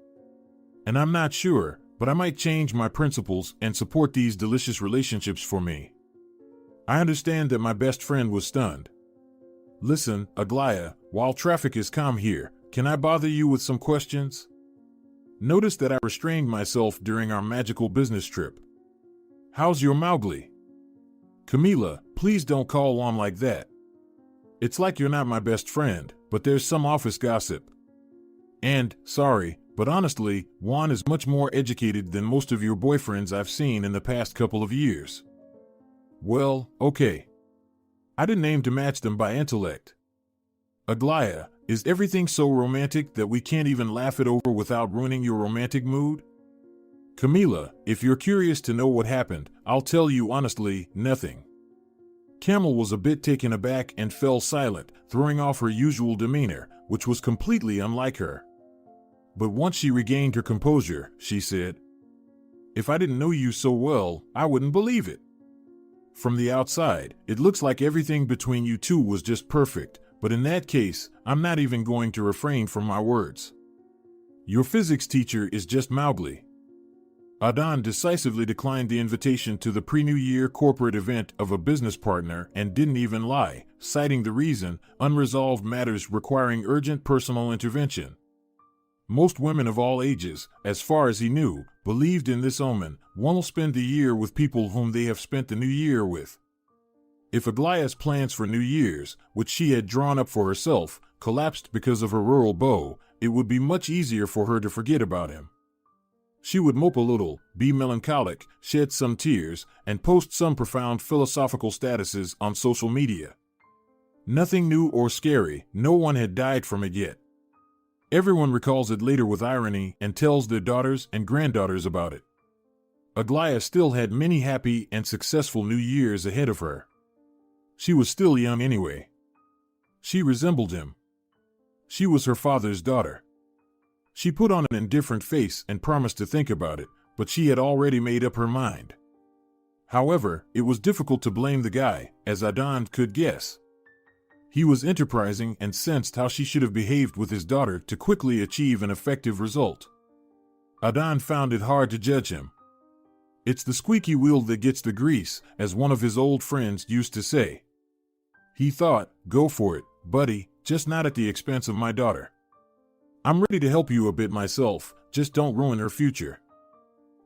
And I'm not sure, but I might change my principles and support these delicious relationships for me. I understand that my best friend was stunned. Listen, Aglaya, while traffic is calm here, can I bother you with some questions? Notice that I restrained myself during our magical business trip. How's your Mowgli? Camila, please don't call on like that. It's like you're not my best friend, but there's some office gossip. And, sorry, but honestly, Juan is much more educated than most of your boyfriends I've seen in the past couple of years. Well, okay. I didn't aim to match them by intellect. Aglaia, is everything so romantic that we can't even laugh it over without ruining your romantic mood? Camila, if you're curious to know what happened, I'll tell you honestly, nothing. Camel was a bit taken aback and fell silent, throwing off her usual demeanor, which was completely unlike her. But once she regained her composure, she said, "If I didn't know you so well, I wouldn't believe it. From the outside, it looks like everything between you two was just perfect, but in that case, I'm not even going to refrain from my words. Your physics teacher is just Mowgli." Adan decisively declined the invitation to the pre-New Year corporate event of a business partner and didn't even lie, citing the reason, unresolved matters requiring urgent personal intervention. Most women of all ages, as far as he knew, believed in this omen: one will spend the year with people whom they have spent the new year with. If Aglaia's plans for New Year's, which she had drawn up for herself, collapsed because of her rural beau, it would be much easier for her to forget about him. She would mope a little, be melancholic, shed some tears, and post some profound philosophical statuses on social media. Nothing new or scary, no one had died from it yet. Everyone recalls it later with irony and tells their daughters and granddaughters about it. Aglaia still had many happy and successful New Years ahead of her. She was still young anyway. She resembled him. She was her father's daughter. She put on an indifferent face and promised to think about it, but she had already made up her mind. However, it was difficult to blame the guy, as Adan could guess. He was enterprising and sensed how she should have behaved with his daughter to quickly achieve an effective result. Adan found it hard to judge him. It's the squeaky wheel that gets the grease, as one of his old friends used to say. He thought, go for it, buddy, just not at the expense of my daughter. I'm ready to help you a bit myself, just don't ruin her future.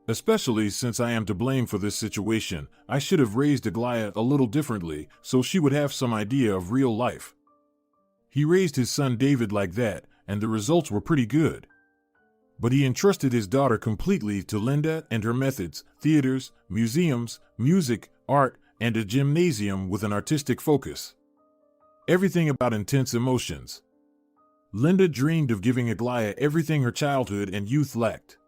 Especially since I am to blame for this situation, I should have raised Aglaia a little differently so she would have some idea of real life. He raised his son David like that, and the results were pretty good. But he entrusted his daughter completely to Linda and her methods, theaters, museums, music, art, and a gymnasium with an artistic focus. Everything about intense emotions. Linda dreamed of giving Aglaia everything her childhood and youth lacked.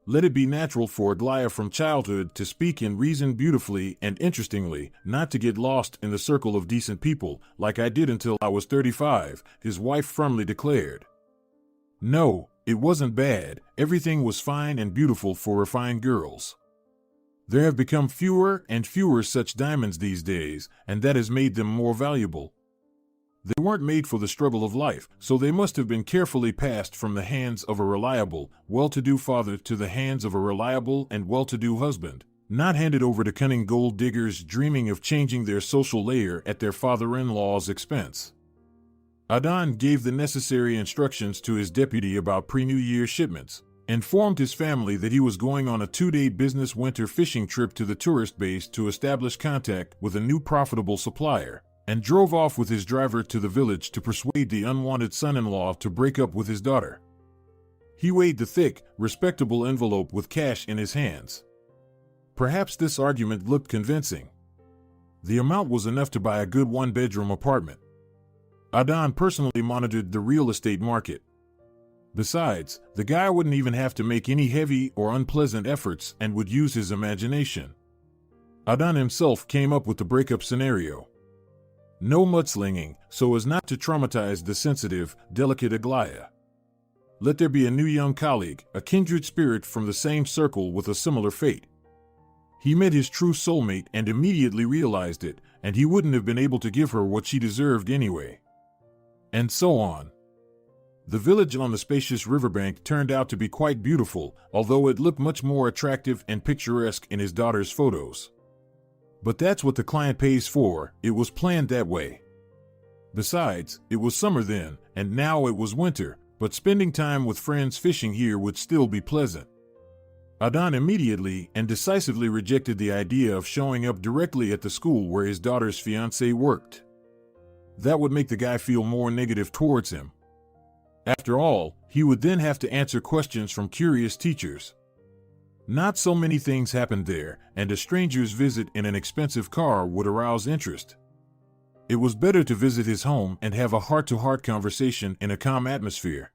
Let it be natural for Aglaia from childhood to speak and reason beautifully and interestingly, not to get lost in the circle of decent people, like I did until I was 35, his wife firmly declared. No, it wasn't bad, everything was fine and beautiful for refined girls. There have become fewer and fewer such diamonds these days, and that has made them more valuable. They weren't made for the struggle of life, so they must have been carefully passed from the hands of a reliable, well-to-do father to the hands of a reliable and well-to-do husband, not handed over to cunning gold diggers dreaming of changing their social layer at their father-in-law's expense. Adan gave the necessary instructions to his deputy about pre-New Year shipments, informed his family that he was going on a 2-day business winter fishing trip to the tourist base to establish contact with a new profitable supplier, and drove off with his driver to the village to persuade the unwanted son-in-law to break up with his daughter. He weighed the thick, respectable envelope with cash in his hands. Perhaps this argument looked convincing. The amount was enough to buy a good one-bedroom apartment. Adan personally monitored the real estate market. Besides, the guy wouldn't even have to make any heavy or unpleasant efforts and would use his imagination. Adan himself came up with the breakup scenario. No mudslinging, so as not to traumatize the sensitive, delicate Aglaia. Let there be a new young colleague, a kindred spirit from the same circle with a similar fate. He met his true soulmate and immediately realized it, and he wouldn't have been able to give her what she deserved anyway. And so on. The village on the spacious riverbank turned out to be quite beautiful, although it looked much more attractive and picturesque in his daughter's photos. But that's what the client pays for, it was planned that way. Besides, it was summer then, and now it was winter, but spending time with friends fishing here would still be pleasant. Adan immediately and decisively rejected the idea of showing up directly at the school where his daughter's fiancé worked. That would make the guy feel more negative towards him. After all, he would then have to answer questions from curious teachers. Not so many things happened there, and a stranger's visit in an expensive car would arouse interest. It was better to visit his home and have a heart-to-heart conversation in a calm atmosphere.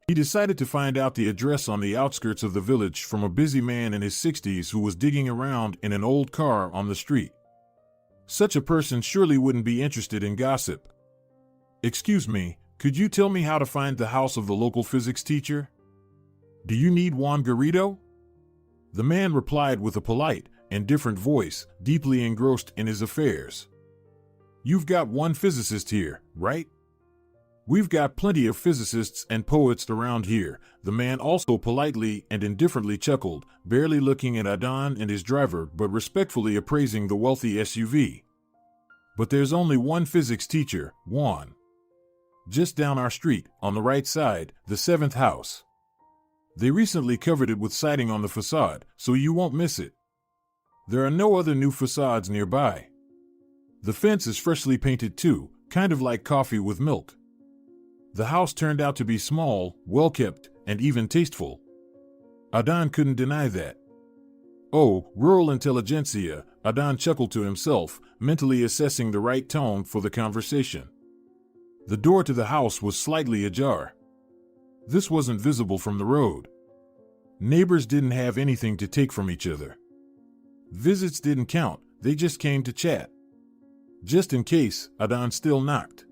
He decided to find out the address on the outskirts of the village from a busy man in his 60s who was digging around in an old car on the street. Such a person surely wouldn't be interested in gossip. "Excuse me, could you tell me how to find the house of the local physics teacher? Do you need Juan Garrido?" The man replied with a polite, indifferent voice, deeply engrossed in his affairs. "You've got one physicist here, right?" "We've got plenty of physicists and poets around here," the man also politely and indifferently chuckled, barely looking at Adan and his driver but respectfully appraising the wealthy SUV. "But there's only one physics teacher, Juan. Just down our street, on the right side, the 7th house. They recently covered it with siding on the facade, so you won't miss it. There are no other new facades nearby. The fence is freshly painted too, kind of like coffee with milk. The house turned out to be small, well-kept, and even tasteful." Adan couldn't deny that. "Oh, rural intelligentsia," Adan chuckled to himself, mentally assessing the right tone for the conversation. The door to the house was slightly ajar. This wasn't visible from the road. Neighbors didn't have anything to take from each other. Visits didn't count, they just came to chat. Just in case, Adan still knocked.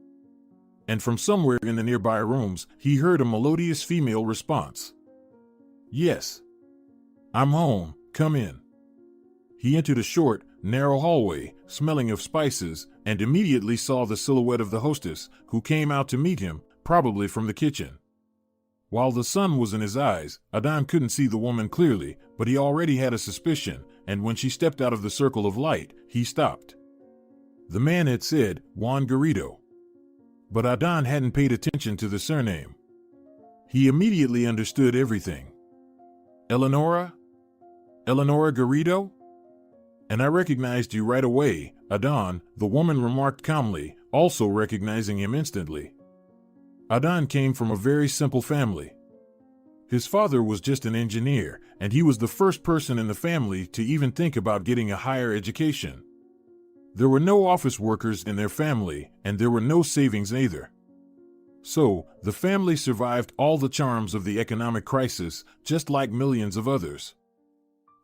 And from somewhere in the nearby rooms, he heard a melodious female response. "Yes. I'm home, come in." He entered a short, narrow hallway, smelling of spices, and immediately saw the silhouette of the hostess, who came out to meet him, probably from the kitchen. While the sun was in his eyes, Adan couldn't see the woman clearly, but he already had a suspicion, and when she stepped out of the circle of light, he stopped. The man had said, Juan Garrido. But Adan hadn't paid attention to the surname. He immediately understood everything. "Eleonora? Eleonora Garrido? And I recognized you right away, Adan," the woman remarked calmly, also recognizing him instantly. Adan came from a very simple family. His father was just an engineer, and he was the first person in the family to even think about getting a higher education. There were no office workers in their family, and there were no savings either. So, the family survived all the charms of the economic crisis, just like millions of others.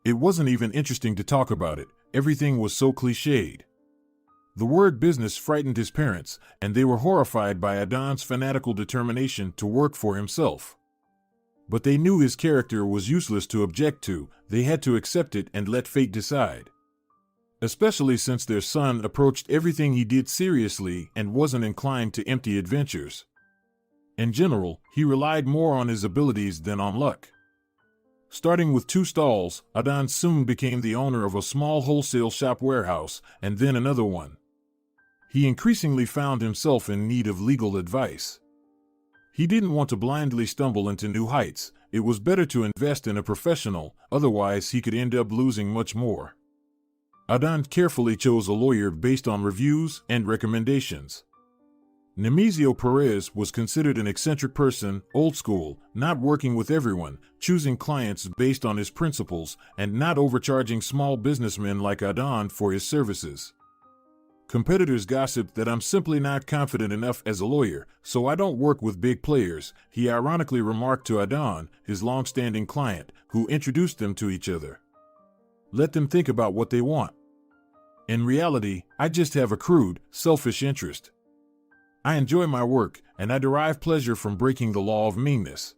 It wasn't even interesting to talk about it, everything was so cliched. The word business frightened his parents, and they were horrified by Adan's fanatical determination to work for himself. But they knew his character was useless to object to, they had to accept it and let fate decide. Especially since their son approached everything he did seriously and wasn't inclined to empty adventures. In general, he relied more on his abilities than on luck. Starting with 2 stalls, Adan soon became the owner of a small wholesale shop warehouse, and then another one. He increasingly found himself in need of legal advice. He didn't want to blindly stumble into new heights, it was better to invest in a professional, otherwise he could end up losing much more. Adan carefully chose a lawyer based on reviews and recommendations. Nemesio Perez was considered an eccentric person, old school, not working with everyone, choosing clients based on his principles, and not overcharging small businessmen like Adan for his services. Competitors gossiped that I'm simply not confident enough as a lawyer, so I don't work with big players, he ironically remarked to Adan, his long-standing client, who introduced them to each other. Let them think about what they want. In reality, I just have a crude, selfish interest. I enjoy my work, and I derive pleasure from breaking the law of meanness.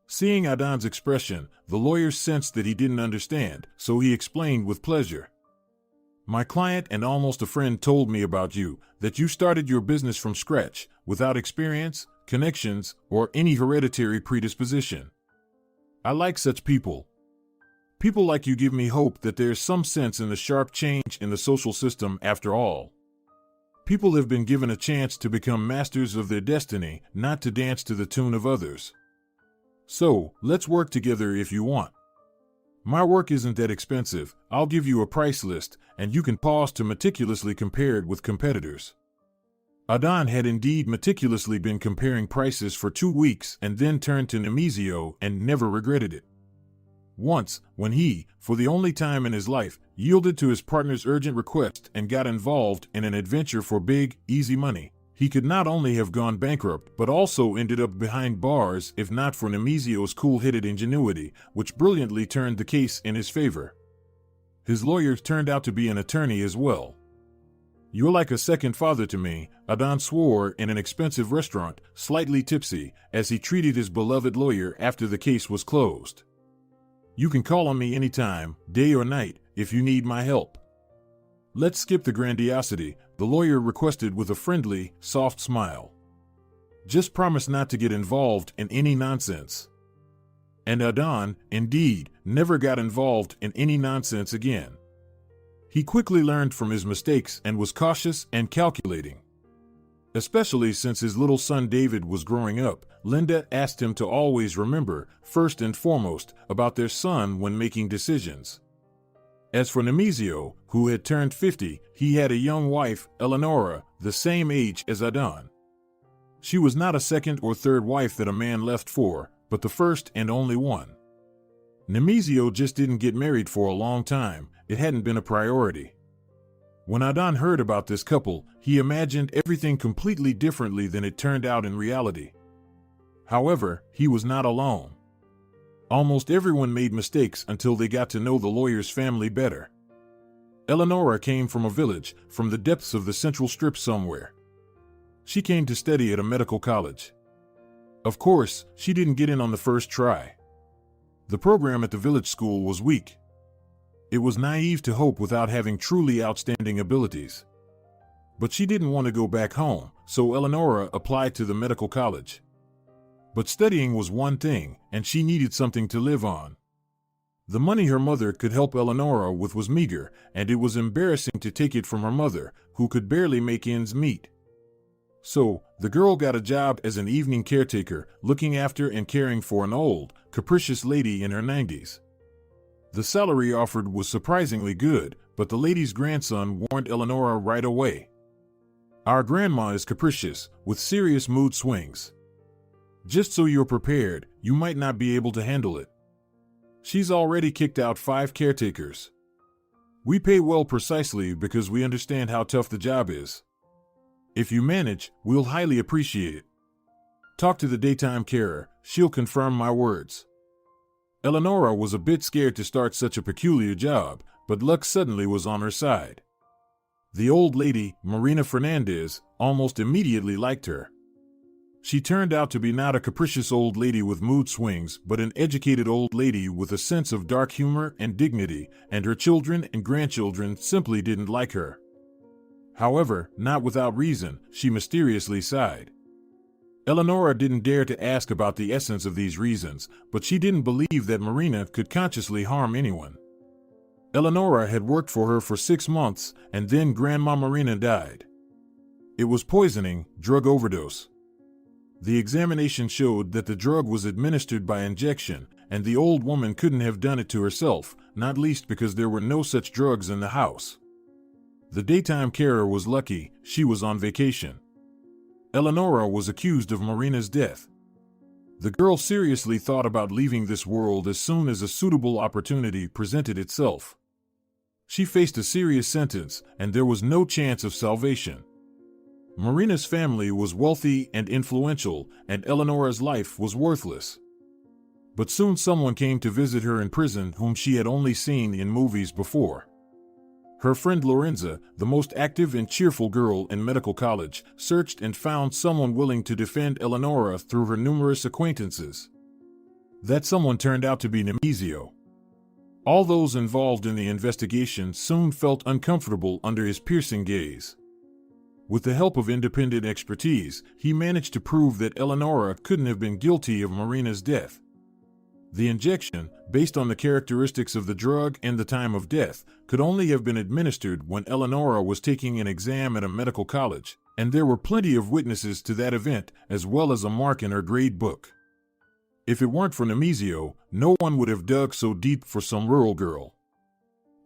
Seeing Adan's expression, the lawyer sensed that he didn't understand, so he explained with pleasure. My client and almost a friend told me about you, that you started your business from scratch, without experience, connections, or any hereditary predisposition. I like such people. People like you give me hope that there's some sense in the sharp change in the social system after all. People have been given a chance to become masters of their destiny, not to dance to the tune of others. So, let's work together if you want. My work isn't that expensive, I'll give you a price list, and you can pause to meticulously compare it with competitors. Adon had indeed meticulously been comparing prices for 2 weeks and then turned to Nemesio and never regretted it. Once, when he, for the only time in his life, yielded to his partner's urgent request and got involved in an adventure for big, easy money, he could not only have gone bankrupt but also ended up behind bars if not for Nemesio's cool-headed ingenuity, which brilliantly turned the case in his favor. His lawyer turned out to be an attorney as well. "You're like a second father to me," Adon swore in an expensive restaurant, slightly tipsy, as he treated his beloved lawyer after the case was closed. "You can call on me anytime, day or night, if you need my help." "Let's skip the grandiosity," the lawyer requested with a friendly, soft smile. "Just promise not to get involved in any nonsense." And Adon, indeed, never got involved in any nonsense again. He quickly learned from his mistakes and was cautious and calculating. Especially since his little son David was growing up, Linda asked him to always remember, first and foremost, about their son when making decisions. As for Nemesio, who had turned 50, he had a young wife, Eleonora, the same age as Adon. She was not a second or third wife that a man left for, but the first and only one. Nemesio just didn't get married for a long time. It hadn't been a priority. When Adon heard about this couple, he imagined everything completely differently than it turned out in reality. However, he was not alone. Almost everyone made mistakes until they got to know the lawyer's family better. Eleonora came from a village, from the depths of the Central Strip somewhere. She came to study at a medical college. Of course, she didn't get in on the first try. The program at the village school was weak. It was naive to hope without having truly outstanding abilities. But she didn't want to go back home, so Eleonora applied to the medical college. But studying was one thing, and she needed something to live on. The money her mother could help Eleonora with was meager, and it was embarrassing to take it from her mother, who could barely make ends meet. So, the girl got a job as an evening caretaker, looking after and caring for an old, capricious lady in her 90s. The salary offered was surprisingly good, but the lady's grandson warned Eleonora right away. "Our grandma is capricious, with serious mood swings. Just so you're prepared, you might not be able to handle it. She's already kicked out 5 caretakers. We pay well precisely because we understand how tough the job is. If you manage, we'll highly appreciate it. Talk to the daytime carer, she'll confirm my words." Eleonora was a bit scared to start such a peculiar job, but luck suddenly was on her side. The old lady, Marina Fernandez, almost immediately liked her. She turned out to be not a capricious old lady with mood swings, but an educated old lady with a sense of dark humor and dignity, and her children and grandchildren simply didn't like her. However, not without reason, she mysteriously sighed. Eleonora didn't dare to ask about the essence of these reasons, but she didn't believe that Marina could consciously harm anyone. Eleonora had worked for her for 6 months, and then Grandma Marina died. It was poisoning, drug overdose. The examination showed that the drug was administered by injection, and the old woman couldn't have done it to herself, not least because there were no such drugs in the house. The daytime carer was lucky, she was on vacation. Eleonora was accused of Marina's death. The girl seriously thought about leaving this world as soon as a suitable opportunity presented itself. She faced a serious sentence, and there was no chance of salvation. Marina's family was wealthy and influential, and Eleonora's life was worthless. But soon someone came to visit her in prison whom she had only seen in movies before. Her friend Lorenza, the most active and cheerful girl in medical college, searched and found someone willing to defend Eleonora through her numerous acquaintances. That someone turned out to be Nemesio. All those involved in the investigation soon felt uncomfortable under his piercing gaze. With the help of independent expertise, he managed to prove that Eleonora couldn't have been guilty of Marina's death. The injection, based on the characteristics of the drug and the time of death, could only have been administered when Eleonora was taking an exam at a medical college, and there were plenty of witnesses to that event, as well as a mark in her grade book. If it weren't for Nemesio, no one would have dug so deep for some rural girl.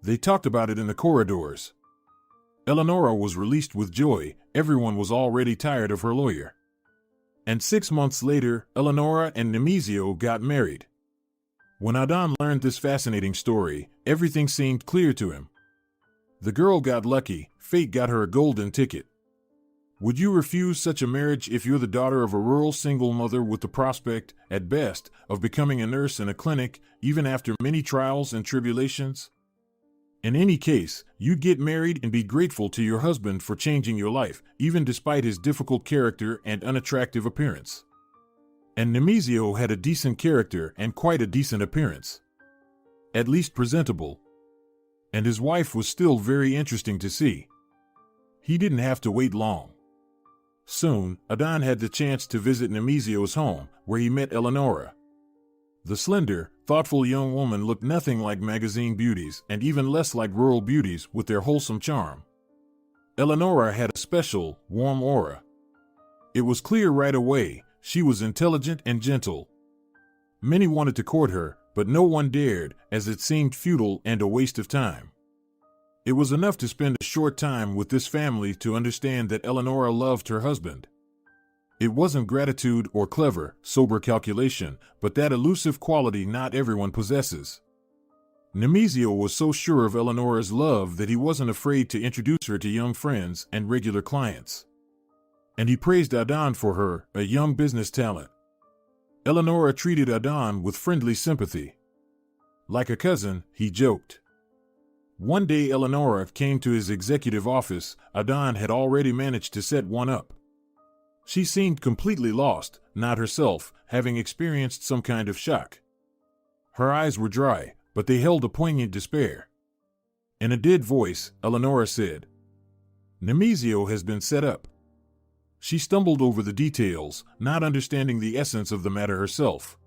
They talked about it in the corridors. Eleonora was released with joy. Everyone was already tired of her lawyer. And 6 months later, Eleonora and Nemesio got married. When Adon learned this fascinating story, everything seemed clear to him. The girl got lucky. Fate got her a golden ticket. Would you refuse such a marriage if you're the daughter of a rural single mother with the prospect, at best, of becoming a nurse in a clinic, even after many trials and tribulations? In any case, you'd get married and be grateful to your husband for changing your life, even despite his difficult character and unattractive appearance. And Nemesio had a decent character and quite a decent appearance. At least presentable. And his wife was still very interesting to see. He didn't have to wait long. Soon, Adon had the chance to visit Nemesio's home, where he met Eleonora. The slender, thoughtful young woman looked nothing like magazine beauties and even less like rural beauties with their wholesome charm. Eleonora had a special, warm aura. It was clear right away, she was intelligent and gentle. Many wanted to court her, but no one dared, as it seemed futile and a waste of time. It was enough to spend a short time with this family to understand that Eleonora loved her husband. It wasn't gratitude or clever, sober calculation, but that elusive quality not everyone possesses. Nemesio was so sure of Eleonora's love that he wasn't afraid to introduce her to young friends and regular clients. And he praised Adon for her, a young business talent. Eleonora treated Adon with friendly sympathy. Like a cousin, he joked. One day Eleonora came to his executive office. Adon had already managed to set one up. She seemed completely lost, not herself, having experienced some kind of shock. Her eyes were dry, but they held a poignant despair. In a dead voice, Eleonora said, "Nemesio has been set up." She stumbled over the details, not understanding the essence of the matter herself.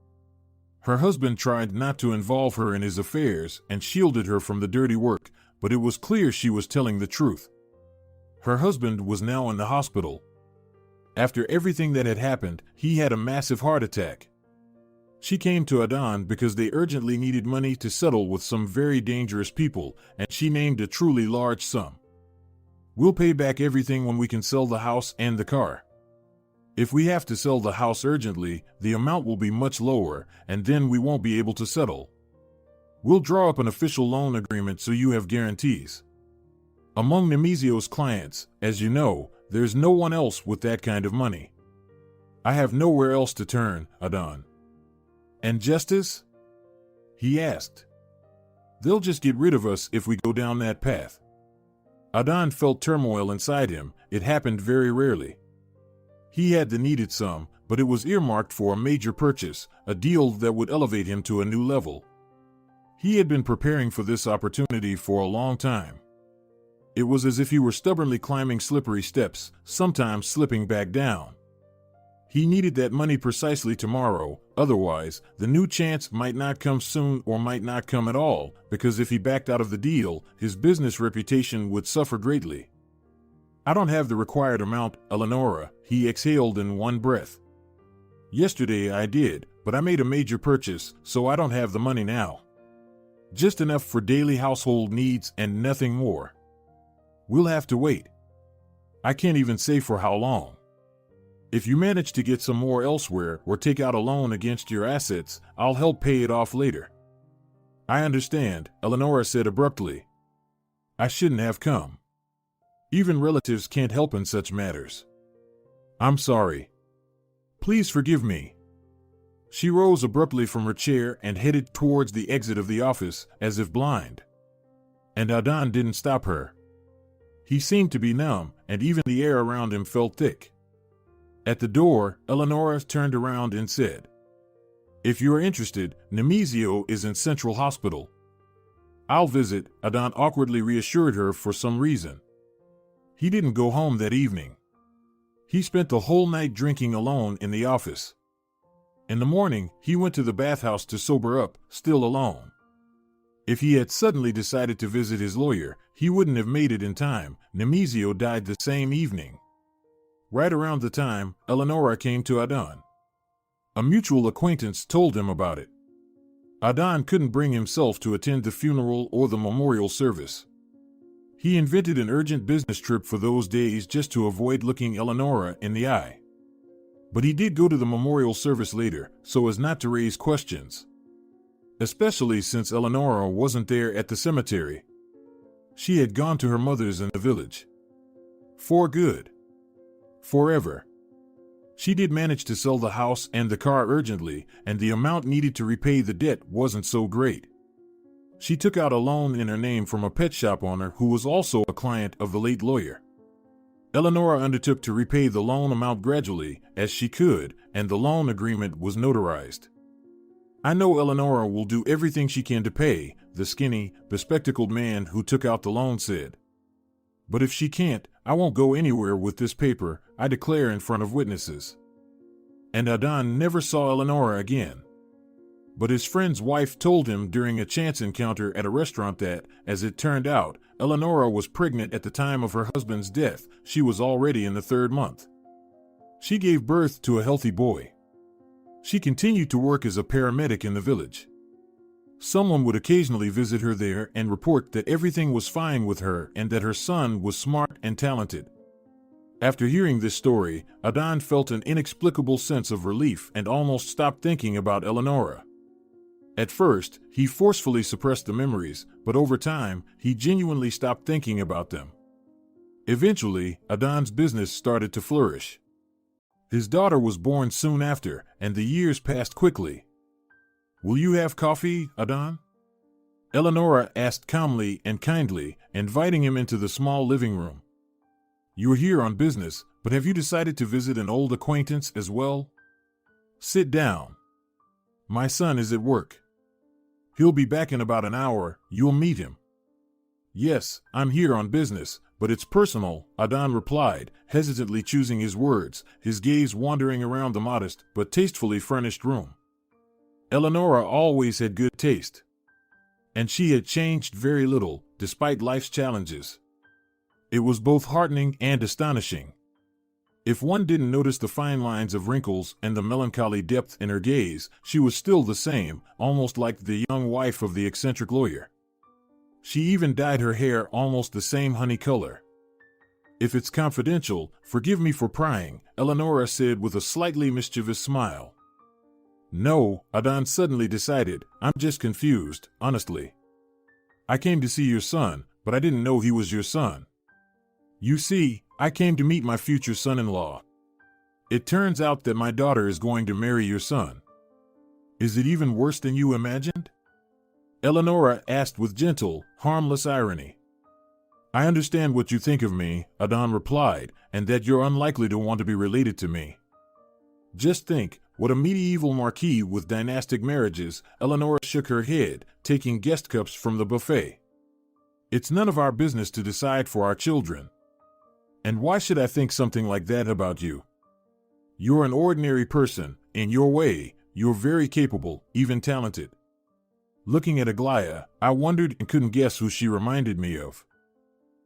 Her husband tried not to involve her in his affairs and shielded her from the dirty work, but it was clear she was telling the truth. Her husband was now in the hospital. After everything that had happened, he had a massive heart attack. She came to Adon because they urgently needed money to settle with some very dangerous people, and she named a truly large sum. "We'll pay back everything when we can sell the house and the car. If we have to sell the house urgently, the amount will be much lower, and then we won't be able to settle. We'll draw up an official loan agreement so you have guarantees." Among Nemesio's clients, as you know, there's no one else with that kind of money. "I have nowhere else to turn, Adon." "And justice?" he asked. "They'll just get rid of us if we go down that path." Adon felt turmoil inside him. It happened very rarely. He had the needed sum, but it was earmarked for a major purchase, a deal that would elevate him to a new level. He had been preparing for this opportunity for a long time. It was as if he were stubbornly climbing slippery steps, sometimes slipping back down. He needed that money precisely tomorrow, otherwise, the new chance might not come soon or might not come at all, because if he backed out of the deal, his business reputation would suffer greatly. "I don't have the required amount, Eleonora," he exhaled in one breath. "Yesterday I did, but I made a major purchase, so I don't have the money now. Just enough for daily household needs and nothing more. We'll have to wait. I can't even say for how long. If you manage to get some more elsewhere or take out a loan against your assets, I'll help pay it off later." "I understand," Eleonora said abruptly. "I shouldn't have come. Even relatives can't help in such matters. I'm sorry. Please forgive me." She rose abruptly from her chair and headed towards the exit of the office, as if blind. And Adon didn't stop her. He seemed to be numb, and even the air around him felt thick. At the door, Eleonora turned around and said, "If you are interested, Nemesio is in Central Hospital." "I'll visit," Adon awkwardly reassured her for some reason. He didn't go home that evening. He spent the whole night drinking alone in the office. In the morning, he went to the bathhouse to sober up, still alone. If he had suddenly decided to visit his lawyer, he wouldn't have made it in time. Nemesio died the same evening. Right around the time, Eleonora came to Adon. A mutual acquaintance told him about it. Adon couldn't bring himself to attend the funeral or the memorial service. He invented an urgent business trip for those days just to avoid looking Eleonora in the eye. But he did go to the memorial service later, so as not to raise questions. Especially since Eleonora wasn't there at the cemetery. She had gone to her mother's in the village. For good. Forever. She did manage to sell the house and the car urgently, and the amount needed to repay the debt wasn't so great. She took out a loan in her name from a pet shop owner who was also a client of the late lawyer. Eleonora undertook to repay the loan amount gradually as she could, and the loan agreement was notarized. I know Eleonora will do everything she can to pay, the skinny, bespectacled man who took out the loan said. But if she can't, I won't go anywhere with this paper, I declare in front of witnesses. And Adon never saw Eleonora again. But his friend's wife told him during a chance encounter at a restaurant that, as it turned out, Eleonora was pregnant at the time of her husband's death. She was already in the 3rd month. She gave birth to a healthy boy. She continued to work as a paramedic in the village. Someone would occasionally visit her there and report that everything was fine with her and that her son was smart and talented. After hearing this story, Adon felt an inexplicable sense of relief and almost stopped thinking about Eleonora. At first, he forcefully suppressed the memories, but over time, he genuinely stopped thinking about them. Eventually, Adon's business started to flourish. His daughter was born soon after, and the years passed quickly. "Will you have coffee, Adon?" Eleonora asked calmly and kindly, inviting him into the small living room. "You are here on business, but have you decided to visit an old acquaintance as well? Sit down. My son is at work. He'll be back in about an hour, you'll meet him." "Yes, I'm here on business, but it's personal," Adon replied, hesitantly choosing his words, his gaze wandering around the modest but tastefully furnished room. Eleonora always had good taste. And she had changed very little, despite life's challenges. It was both heartening and astonishing. If one didn't notice the fine lines of wrinkles and the melancholy depth in her gaze, she was still the same, almost like the young wife of the eccentric lawyer. She even dyed her hair almost the same honey color. "If it's confidential, forgive me for prying," Eleonora said with a slightly mischievous smile. "No," Adon suddenly decided, "I'm just confused, honestly. I came to see your son, but I didn't know he was your son. You see, I came to meet my future son-in-law. It turns out that my daughter is going to marry your son. Is it even worse than you imagined?" Eleonora asked with gentle, harmless irony. "I understand what you think of me," Adon replied, "and that you're unlikely to want to be related to me. Just think, what a medieval marquis with dynastic marriages." Eleonora shook her head, taking guest cups from the buffet. "It's none of our business to decide for our children. And why should I think something like that about you? You're an ordinary person, in your way, you're very capable, even talented." Looking at Aglaia, I wondered and couldn't guess who she reminded me of.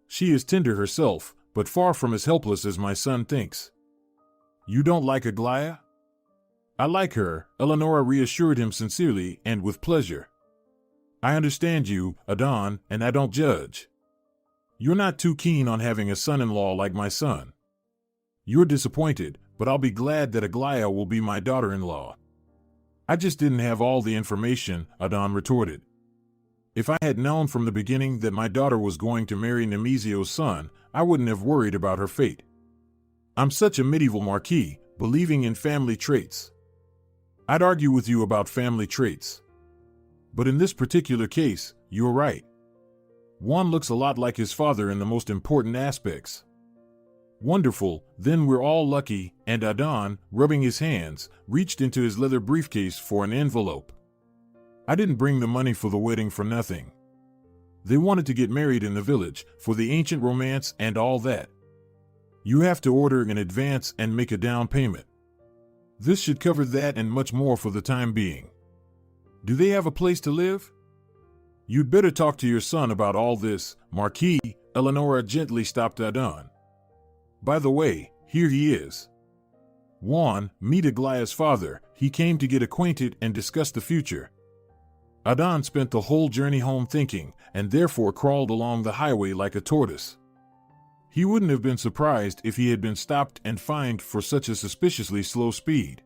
"She is tender herself, but far from as helpless as my son thinks." "You don't like Aglaia?" "I like her," Eleonora reassured him sincerely and with pleasure. "I understand you, Adon, and I don't judge. You're not too keen on having a son-in-law like my son. You're disappointed, but I'll be glad that Aglaia will be my daughter-in-law." "I just didn't have all the information," Adon retorted. "If I had known from the beginning that my daughter was going to marry Nemezio's son, I wouldn't have worried about her fate. I'm such a medieval marquis, believing in family traits. I'd argue with you about family traits. But in this particular case, you're right. One looks a lot like his father in the most important aspects." "Wonderful, then we're all lucky," and Adon, rubbing his hands, reached into his leather briefcase for an envelope. "I didn't bring the money for the wedding for nothing. They wanted to get married in the village, for the ancient romance and all that. You have to order in advance and make a down payment. This should cover that and much more for the time being. Do they have a place to live? You'd better talk to your son about all this, Marquis." Eleonora gently stopped Adon. "By the way, here he is. Juan, meet Aglaia's father. He came to get acquainted and discuss the future." Adon spent the whole journey home thinking, and therefore crawled along the highway like a tortoise. He wouldn't have been surprised if he had been stopped and fined for such a suspiciously slow speed.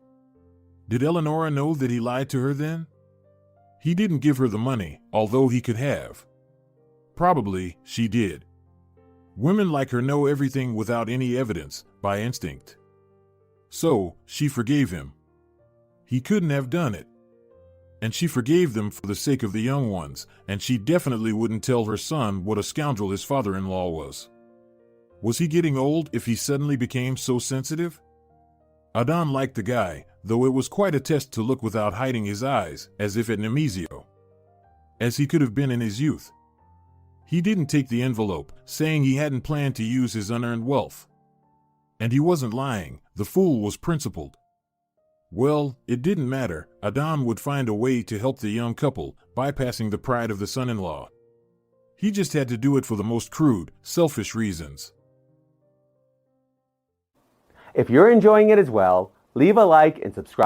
Did Eleonora know that he lied to her then? He didn't give her the money, although he could have. Probably she did. Women like her know everything without any evidence, by instinct. So, she forgave him. He couldn't have done it. And she forgave them for the sake of the young ones, and she definitely wouldn't tell her son what a scoundrel his father-in-law was. Was he getting old if he suddenly became so sensitive? Adon liked the guy, though it was quite a test to look without hiding his eyes, as if at Nemesio. As he could have been in his youth. He didn't take the envelope, saying he hadn't planned to use his unearned wealth. And he wasn't lying, the fool was principled. Well, it didn't matter, Adon would find a way to help the young couple, bypassing the pride of the son-in-law. He just had to do it for the most crude, selfish reasons.
If you're enjoying it as well, leave a like and subscribe.